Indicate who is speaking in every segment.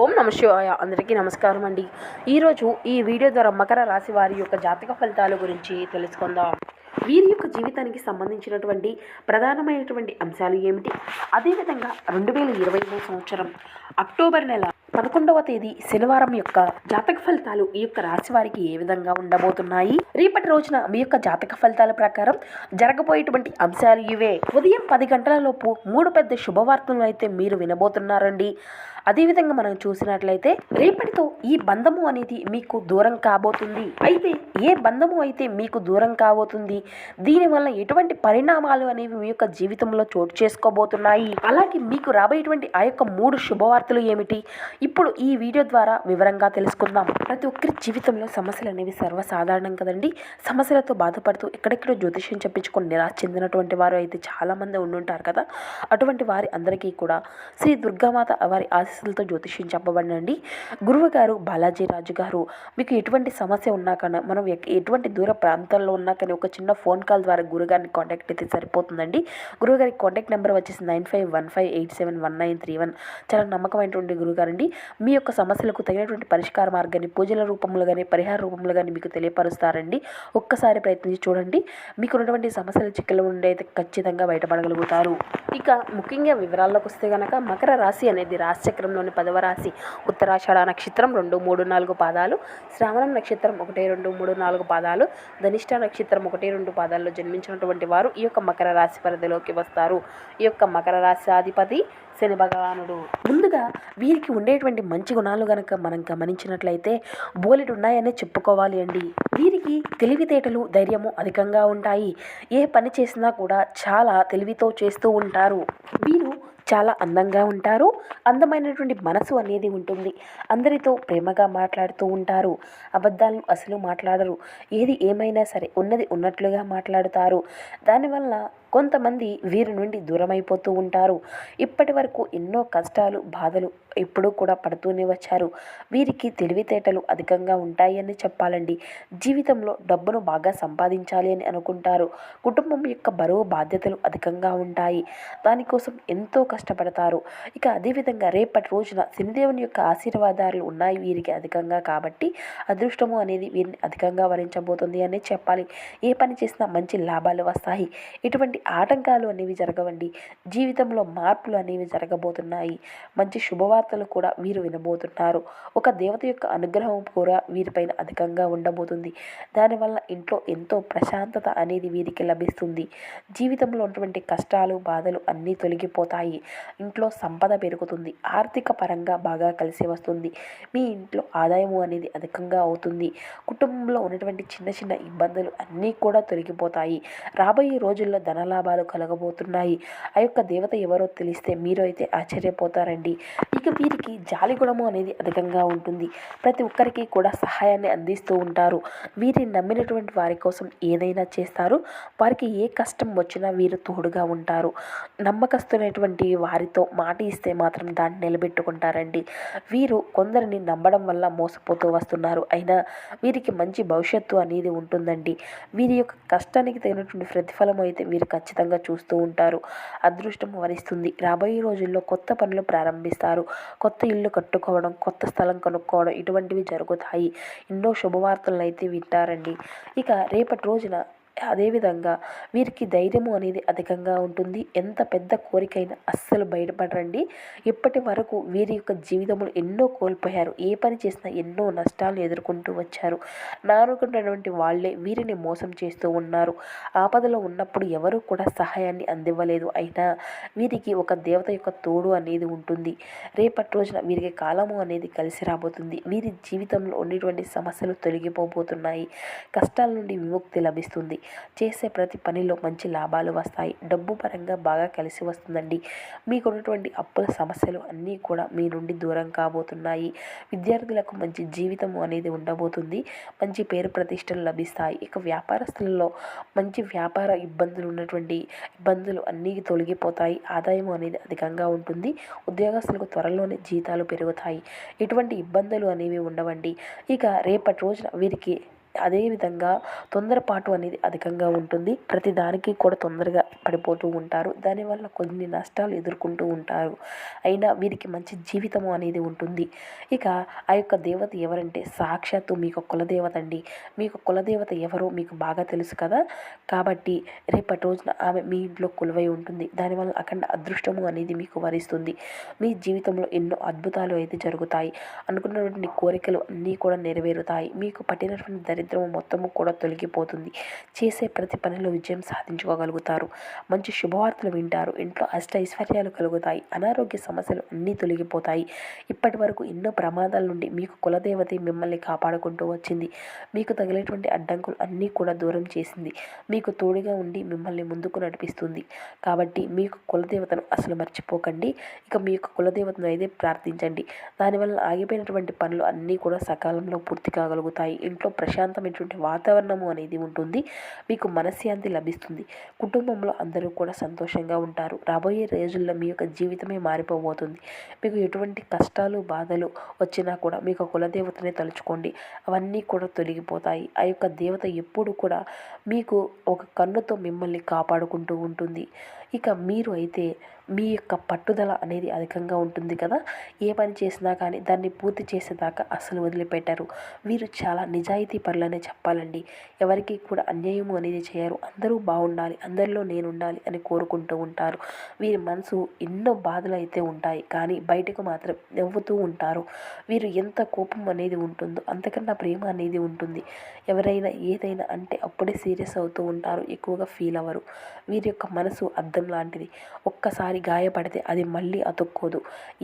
Speaker 1: ఓం నమ శివాయ. అందరికీ నమస్కారం అండి. ఈరోజు ఈ వీడియో ద్వారా మకర రాశి వారి యొక్క జాతక ఫలితాల గురించి తెలుసుకుందాం. వీరి యొక్క జీవితానికి సంబంధించినటువంటి ప్రధానమైనటువంటి అంశాలు ఏమిటి, అదేవిధంగా 2023 సంవత్సరం అక్టోబర్ నెల 11వ తేదీ శనివారం యొక్క జాతక ఫలితాలు ఈ యొక్క రాశి వారికి ఏ విధంగా ఉండబోతున్నాయి, రేపటి రోజున మీ యొక్క జాతక ఫలితాల ప్రకారం జరగబోయేటువంటి అంశాలు ఇవే. ఉదయం 10 గంటల లోపు 3 పెద్ద శుభవార్తలను అయితే మీరు వినబోతున్నారండి. అదేవిధంగా మనం చూసినట్లయితే రేపటితో ఈ బంధము అనేది మీకు దూరం కాబోతుంది. అయితే ఏ బంధము అయితే మీకు దూరం కాబోతుంది, దీనివల్ల ఎటువంటి పరిణామాలు అనేవి మీ యొక్క జీవితంలో చోటు చేసుకోబోతున్నాయి, అలాగే మీకు రాబోయేటువంటి ఆ యొక్క 3 శుభవార్తలు ఏమిటి, ఇప్పుడు ఈ వీడియో ద్వారా వివరంగా తెలుసుకుందాం. ప్రతి ఒక్కరి జీవితంలో సమస్యలు అనేవి సర్వసాధారణం కదండి. సమస్యలతో బాధపడుతూ ఎక్కడెక్కడో జ్యోతిష్యం చెప్పించుకొని నిరాశ చెందినటువంటి వారు అయితే చాలామంది ఉండుంటారు కదా. అటువంటి వారి అందరికీ కూడా శ్రీ దుర్గామాత వారి ఆశీస్సులతో జ్యోతిష్యం చెప్పబడినండి. గురువు గారు బాలాజీ రాజు గారు మీకు ఎటువంటి సమస్య ఉన్నా కానీ, మనం ఎటువంటి దూర ప్రాంతాల్లో ఉన్నా కానీ ఒక చిన్న ఫోన్ కాల్ ద్వారా గురుగారిని కాంటాక్ట్ అయితే సరిపోతుందండి. గురువుగారి కాంటాక్ట్ నెంబర్ వచ్చేసి 9515871931. చాలా నమ్మకమైనటువంటి గురుగారండి. మీ యొక్క సమస్యలకు తగినటువంటి పరిష్కార మార్గాన్ని పూజల రూపంలో కానీ పరిహార రూపంలో కానీ మీకు తెలియపరుస్తారండి. ఒక్కసారి ప్రయత్నించి చూడండి. మీకు ఉన్నటువంటి సమస్యల చిక్కుల నుండి అయితే ఖచ్చితంగా బయటపడగలుగుతారు. ఇక ముఖ్యంగా వివరాల్లోకి వస్తే కనుక మకర రాశి అనేది రాశిచక్రంలోని 10వ రాశి. ఉత్తరాషాఢ నక్షత్రం 2, 3, 4 పాదాలు, శ్రావణం నక్షత్రం 1, 2, 3, 4 పాదాలు, ధనిష్ట నక్షత్రం 1, 2 పాదాల్లో జన్మించినటువంటి వారు ఈ యొక్క మకర రాశి పరిధిలోకి వస్తారు. ఈ యొక్క మకర రాశి అధిపతి శని భగవానుడు. ముందుగా వీరికి ఉండేటువంటి మంచి గుణాలు గనక మనం గమనించినట్లయితే బోలెడు ఉన్నాయనే చెప్పుకోవాలి అండి. వీరికి తెలివితేటలు, ధైర్యము అధికంగా ఉంటాయి. ఏ పని చేసినా కూడా చాలా తెలివితో చేస్తూ ఉంటారు. వీరు చాలా అందంగా ఉంటారు. అందమైనటువంటి మనసు అనేది ఉంటుంది. అందరితో ప్రేమగా మాట్లాడుతూ ఉంటారు. అబద్ధాలను అసలు మాట్లాడరు. ఏది ఏమైనా సరే ఉన్నది ఉన్నట్లుగా మాట్లాడుతారు. దానివల్ల కొంతమంది వీరి నుండి దూరమైపోతూ ఉంటారు. ఇప్పటి వరకు ఎన్నో కష్టాలు, బాధలు ఎప్పుడూ కూడా పడుతూనే వచ్చారు. వీరికి తెలివితేటలు అధికంగా ఉంటాయని చెప్పాలండి. జీవితంలో డబ్బును బాగా సంపాదించాలి అని అనుకుంటారు. కుటుంబం యొక్క బరువు బాధ్యతలు అధికంగా ఉంటాయి. దానికోసం ఎంతో కష్టపడతారు. ఇక అదేవిధంగా రేపటి రోజున శనిదేవుని యొక్క ఆశీర్వాదాలు ఉన్నాయి వీరికి అధికంగా, కాబట్టి అదృష్టము అనేది వీరిని అధికంగా వరించబోతుంది అని చెప్పాలి. ఏ పని చేసినా మంచి లాభాలు వస్తాయి. ఇటువంటి ఆటంకాలు అనేవి జరగవండి. జీవితంలో మార్పులు అనేవి జరగబోతున్నాయి. మంచి శుభవార్తలు కూడా వీరు వినబోతున్నారు. ఒక దేవత యొక్క అనుగ్రహం కూడా వీరిపైన అధికంగా ఉండబోతుంది. దానివల్ల ఇంట్లో ఎంతో ప్రశాంతత అనేది వీరికి లభిస్తుంది. జీవితంలో ఉన్నటువంటి కష్టాలు, బాధలు అన్నీ తొలగిపోతాయి. ఇంట్లో సంపద పెరుగుతుంది. ఆర్థిక పరంగా బాగా కలిసి వస్తుంది. మీ ఇంట్లో ఆదాయము అనేది అధికంగా అవుతుంది. కుటుంబంలో ఉన్నటువంటి చిన్న చిన్న ఇబ్బందులు అన్నీ కూడా తొలగిపోతాయి. రాబోయే రోజుల్లో ధనలాభాలు కలగబోతున్నాయి. ఆ యొక్క దేవత ఎవరో తెలిస్తే మీరు అయితే ఆశ్చర్యపోతారండి. ఇక వీరికి జాలి గుణము అనేది అధికంగా ఉంటుంది. ప్రతి ఒక్కరికి కూడా సహాయాన్ని అందిస్తూ ఉంటారు. వీరిని నమ్మినటువంటి వారి కోసం ఏదైనా చేస్తారు. వారికి ఏ కష్టం వచ్చినా వీరు తోడుగా ఉంటారు. నమ్మకస్తున్నటువంటి వారితో మాట ఇస్తే మాత్రం దాన్ని నిలబెట్టుకుంటారండి. వీరు కొందరిని నమ్మడం వల్ల మోసపోతూ వస్తున్నారు. అయినా వీరికి మంచి భవిష్యత్తు అనేది ఉంటుందండి. వీరి యొక్క కష్టానికి తగినటువంటి ప్రతిఫలం అయితే వీరు ఖచ్చితంగా చూస్తూ ఉంటారు. అదృష్టం వరిస్తుంది. రాబోయే రోజుల్లో కొత్త పనులు ప్రారంభిస్తారు. కొత్త ఇల్లు కట్టుకోవడం, కొత్త స్థలం కొనుక్కోవడం ఇటువంటివి జరుగుతాయి. ఎన్నో శుభవార్తలను అయితే వింటారండి. ఇక రేపటి రోజున అదేవిధంగా వీరికి ధైర్యము అనేది అధికంగా ఉంటుంది. ఎంత పెద్ద కోరికైనా అస్సలు బయటపడరండి. ఇప్పటి వరకు వీరి యొక్క జీవితంలో ఎన్నో కోల్పోయారు. ఏ పని చేసినా ఎన్నో నష్టాలను ఎదుర్కొంటూ వచ్చారు. నానుకున్నటువంటి వాళ్ళే వీరిని మోసం చేస్తూ ఉన్నారు. ఆపదలో ఉన్నప్పుడు ఎవరూ కూడా సహాయాన్ని అందివ్వలేదు. అయినా వీరికి ఒక దేవత యొక్క తోడు అనేది ఉంటుంది. రేపటి రోజున వీరికి కాలము అనేది కలిసి రాబోతుంది. వీరి జీవితంలో ఉన్నటువంటి సమస్యలు తొలగిపోబోతున్నాయి. కష్టాల నుండి విముక్తి లభిస్తుంది. చేసే ప్రతి పనిలో మంచి లాభాలు వస్తాయి. డబ్బు పరంగా బాగా కలిసి వస్తుందండి. మీకున్నటువంటి అప్పుల సమస్యలు అన్నీ కూడా మీ నుండి దూరం కాబోతున్నాయి. విద్యార్థులకు మంచి జీవితం అనేది ఉండబోతుంది. మంచి పేరు ప్రతిష్టలు లభిస్తాయి. ఇక వ్యాపారస్తులలో మంచి వ్యాపార ఇబ్బందులు అన్నీ తొలగిపోతాయి. ఆదాయం అనేది అధికంగా ఉంటుంది. ఉద్యోగస్తులకు త్వరలోనే జీతాలు పెరుగుతాయి. ఎటువంటి ఇబ్బందులు అనేవి ఉండవండి. ఇక రేపటి రోజున వీరికి అదేవిధంగా తొందరపాటు అనేది అధికంగా ఉంటుంది. ప్రతి దానికి కూడా తొందరగా పడిపోతూ ఉంటారు. దానివల్ల కొన్ని నష్టాలు ఎదుర్కొంటూ ఉంటారు. అయినా వీరికి మంచి జీవితము అనేది ఉంటుంది. ఇక ఆ యొక్క దేవత ఎవరంటే సాక్షాత్తు మీకు కులదేవత అండి. మీకు కులదేవత ఎవరో మీకు బాగా తెలుసు కదా. కాబట్టి రేపటి రోజున ఆమె మీ ఇంట్లో కొలువై ఉంటుంది. దానివల్ల అఖండ అదృష్టము అనేది మీకు వరిస్తుంది. మీ జీవితంలో ఎన్నో అద్భుతాలు అయితే జరుగుతాయి. అనుకున్నటువంటి కోరికలు అన్నీ కూడా నెరవేరుతాయి. మీకు పట్టినటువంటి దరిద్రము మొత్తము కూడా తొలగిపోతుంది. చేసే ప్రతి పనిలో విజయం సాధించుకోగలుగుతారు. మంచి శుభవార్తలు వింటారు. ఇంట్లో అష్ట ఐశ్వర్యాలు కలుగుతాయి. అనారోగ్య సమస్యలు అన్నీ తొలగిపోతాయి. ఇప్పటి వరకు ఎన్నో ప్రమాదాల నుండి మీకు కులదేవతే మిమ్మల్ని కాపాడుకుంటూ వచ్చింది. మీకు తగిలేటువంటి అడ్డంకులు అన్నీ కూడా దూరం చేసింది. మీకు తోడుగా ఉండి మిమ్మల్ని ముందుకు నడిపిస్తుంది. కాబట్టి మీకు కులదేవతను అసలు మర్చిపోకండి. ఇక మీ యొక్క కులదేవతను అయితే ప్రార్థించండి. దానివల్ల ఆగిపోయినటువంటి పనులు అన్నీ కూడా సకాలంలో పూర్తి కాగలుగుతాయి. ఇంట్లో ప్రశాంతమైనటువంటి వాతావరణము అనేది ఉంటుంది. మీకు మనశ్శాంతి లభిస్తుంది. కుటుంబంలో అందరూ కూడా సంతోషంగా ఉంటారు. రాబోయే రోజుల్లో మీ యొక్క జీవితమే మారిపోబోతుంది. మీకు ఎటువంటి కష్టాలు బాధలు వచ్చినా కూడా మీకు కులదేవతనే తలుచుకోండి. అవన్నీ కూడా తొలగిపోతాయి. ఆ యొక్క దేవత ఎప్పుడు కూడా మీకు ఒక కన్నుతో మిమ్మల్ని కాపాడుకుంటూ ఉంటుంది. ఇక మీరు అయితే మీ యొక్క పట్టుదల అనేది అధికంగా ఉంటుంది కదా. ఏ పని చేసినా కానీ దాన్ని పూర్తి చేసేదాకా అస్సలు వదిలిపెట్టారు. వీరు చాలా నిజాయితీ పరులనే చెప్పాలండి. ఎవరికి కూడా అన్యాయము అనేది చేయరు. అందరూ బాగుండాలి, అందరిలో నేను ఉండాలి అని కోరుకుంటూ ఉంటారు. వీరి మనసు ఎన్నో బాధలు అయితే ఉంటాయి, కానీ బయటకు మాత్రం నవ్వుతూ ఉంటారు. వీరు ఎంత కోపం అనేది ఉంటుందో అంతకన్నా ప్రేమ అనేది ఉంటుంది. ఎవరైనా ఏదైనా అంటే అప్పుడే సీరియస్ అవుతూ ఉంటారు, ఎక్కువగా ఫీల్ అవ్వరు. వీరి యొక్క మనసు అద్దం లాంటిది. ఒక్కసారి గాయపడితే అది మళ్ళీ అతుక్కోదు.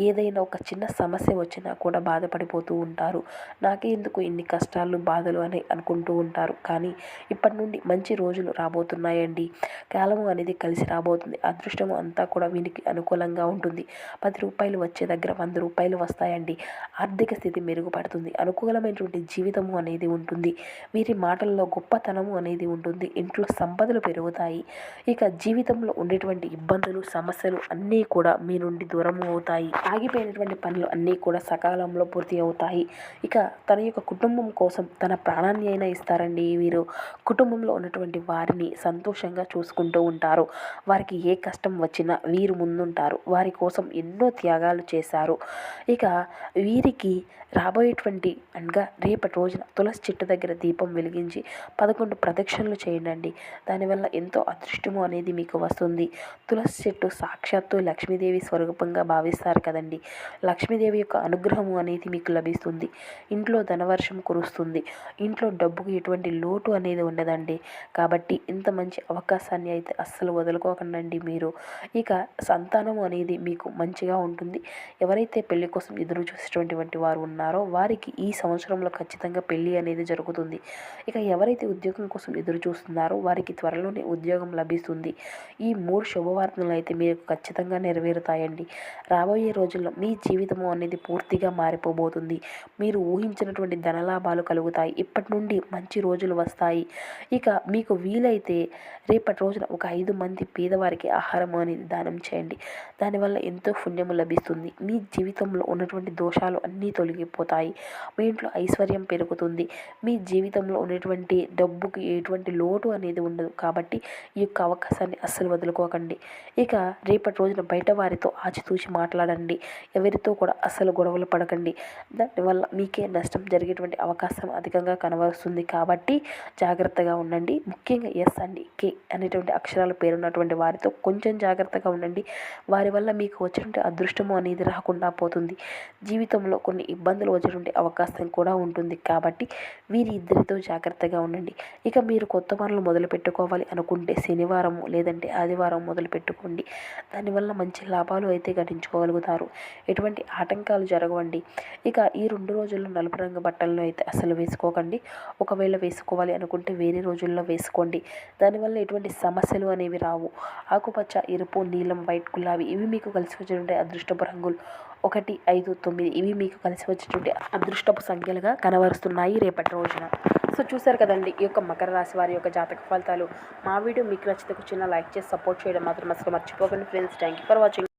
Speaker 1: ఏదైనా ఒక చిన్న సమస్య వచ్చినా కూడా బాధపడిపోతూ ఉంటారు. నాకే ఎందుకు ఇన్ని కష్టాలు బాధలు అని అనుకుంటూ ఉంటారు. కానీ ఇప్పటి నుండి మంచి రోజులు రాబోతున్నాయండి. కాలము అనేది కలిసి రాబోతుంది. అదృష్టము అంతా కూడా వీరికి అనుకూలంగా ఉంటుంది. 10 రూపాయలు వచ్చే దగ్గర 100 రూపాయలు వస్తాయండి. ఆర్థిక స్థితి మెరుగుపడుతుంది. అనుకూలమైనటువంటి జీవితము అనేది ఉంటుంది. వీరి మాటల్లో గొప్పతనము అనేది ఉంటుంది. ఇంట్లో సంపదలు పెరుగుతాయి. ఇక జీవితంలో ఉండేటువంటి ఇబ్బందులు సమస్యలు అన్నీ కూడా మీ నుండి దూరం అవుతాయి. ఆగిపోయినటువంటి పనులు అన్నీ కూడా సకాలంలో పూర్తి అవుతాయి. ఇక తన యొక్క కుటుంబం కోసం తన ప్రాణాన్ని అయినా ఇస్తారండి. వీరు కుటుంబంలో ఉన్నటువంటి వారిని సంతోషంగా చూసుకుంటూ ఉంటారు. వారికి ఏ కష్టం వచ్చినా వీరు ముందుంటారు. వారి కోసం ఎన్నో త్యాగాలు చేశారు. ఇక వీరికి రాబోయేటువంటి అనగా రేపటి రోజున తులసి చెట్టు దగ్గర దీపం వెలిగించి 11 ప్రదక్షిణలు చేయండి. దానివల్ల ఎంతో అదృష్టము అనేది మీకు వస్తుంది. తులసి చెట్టు సాక్షాత్తు లక్ష్మీదేవి స్వరూపంగా భావిస్తారు కదండి. లక్ష్మీదేవి యొక్క అనుగ్రహము అనేది మీకు లభిస్తుంది. ఇంట్లో ధనవర్షం కురుస్తుంది. ఇంట్లో డబ్బుకు ఎటువంటి లోటు అనేది ఉండదండి. కాబట్టి ఇంత మంచి అవకాశాన్ని అయితే అస్సలు వదులుకోకండి మీరు. ఇక సంతానం అనేది మీకు మంచిగా ఉంటుంది. ఎవరైతే పెళ్లి కోసం ఎదురు చూసేటువంటి వారు ఉన్నారో వారికి ఈ సంవత్సరంలో ఖచ్చితంగా పెళ్లి అనేది జరుగుతుంది. ఇక ఎవరైతే ఉద్యోగం కోసం ఎదురు చూస్తున్నారో వారికి త్వరలోనే ఉద్యోగం లభిస్తుంది. ఈ 3 శుభవార్తలు అయితే మీకు ఖచ్చితంగా నెరవేరుతాయండి. రాబోయే రోజుల్లో మీ జీవితము అనేది పూర్తిగా మారిపోబోతుంది. మీరు ఊహించినటువంటి ధనలాభాలు కలుగుతాయి. ఇప్పటి నుండి మంచి రోజులు వస్తాయి. ఇక మీకు వీలైతే రేపటి రోజున ఒక 5 మంది పేదవారికి ఆహారం అనేది దానం చేయండి. దానివల్ల ఎంతో పుణ్యము లభిస్తుంది. మీ జీవితంలో ఉన్నటువంటి దోషాలు అన్నీ తొలగిపోతాయి. మీ ఇంట్లో ఐశ్వర్యం పెరుగుతుంది. మీ జీవితంలో ఉన్నటువంటి డబ్బుకి ఎటువంటి లోటు అనేది ఉండదు. కాబట్టి ఈ యొక్క అవకాశాన్ని అస్సలు వదులుకోకండి. ఇక రేపటి రోజున బయట వారితో ఆచితూచి మాట్లాడండి. ఎవరితో కూడా అస్సలు గొడవలు పడకండి. దానివల్ల మీకే నష్టం జరిగేటువంటి అవకాశం అధికంగా కనబరుస్తుంది. కాబట్టి జాగ్రత్తగా ఉండండి. ముఖ్యంగా ఎస్ అండి కే అనేటువంటి అక్షరాల పేరున్నటువంటి వారితో కొంచెం జాగ్రత్తగా ఉండండి. వారి వల్ల మీకు వచ్చినటువంటి అదృష్టము అనేది రాకుండా పోతుంది. జీవితంలో కొన్ని ఇబ్బందులు వచ్చేటువంటి అవకాశం కూడా ఉంటుంది. కాబట్టి వీరి ఇద్దరితో జాగ్రత్తగా ఉండండి. ఇక మీరు కొత్త పనులు మొదలు పెట్టుకోవాలి అనుకుంటే శనివారం లేదంటే ఆదివారం మొదలు పెట్టుకోండి. దానివల్ల మంచి లాభాలు అయితే గడించుకోగలుగుతారు. ఎటువంటి ఆటంకాలు జరగవండి. ఇక ఈ 2 రోజుల్లో నలుపు రంగు బట్టలను అయితే అసలు వేసుకోకండి. ఒకవేళ వేసుకోవాలి అనుకుంటే వేరే రోజుల్లో వేసుకోండి. దానివల్ల ఎటువంటి సమస్యలు అనేవి రావు. ఆకుపచ్చ, ఎరుపు, నీలం, వైట్, గులాబీ ఇవి మీకు కలిసి వచ్చేటువంటి అదృష్టపు రంగులు. 1, 5, 9 ఇవి మీకు కలిసి వచ్చేటువంటి అదృష్టపు సంఖ్యలుగా కనబరుస్తున్నాయి రేపటి రోజున. సో చూసారు కదండి ఈ యొక్క మకర రాశి వారి యొక్క జాతక ఫలితాలు. మా వీడియో మీకు నచ్చితే చిన్న లైక్ చేసి సపోర్ట్ చేయడం మాత్రం అసలు మర్చిపోకండి friends. Thank you for watching.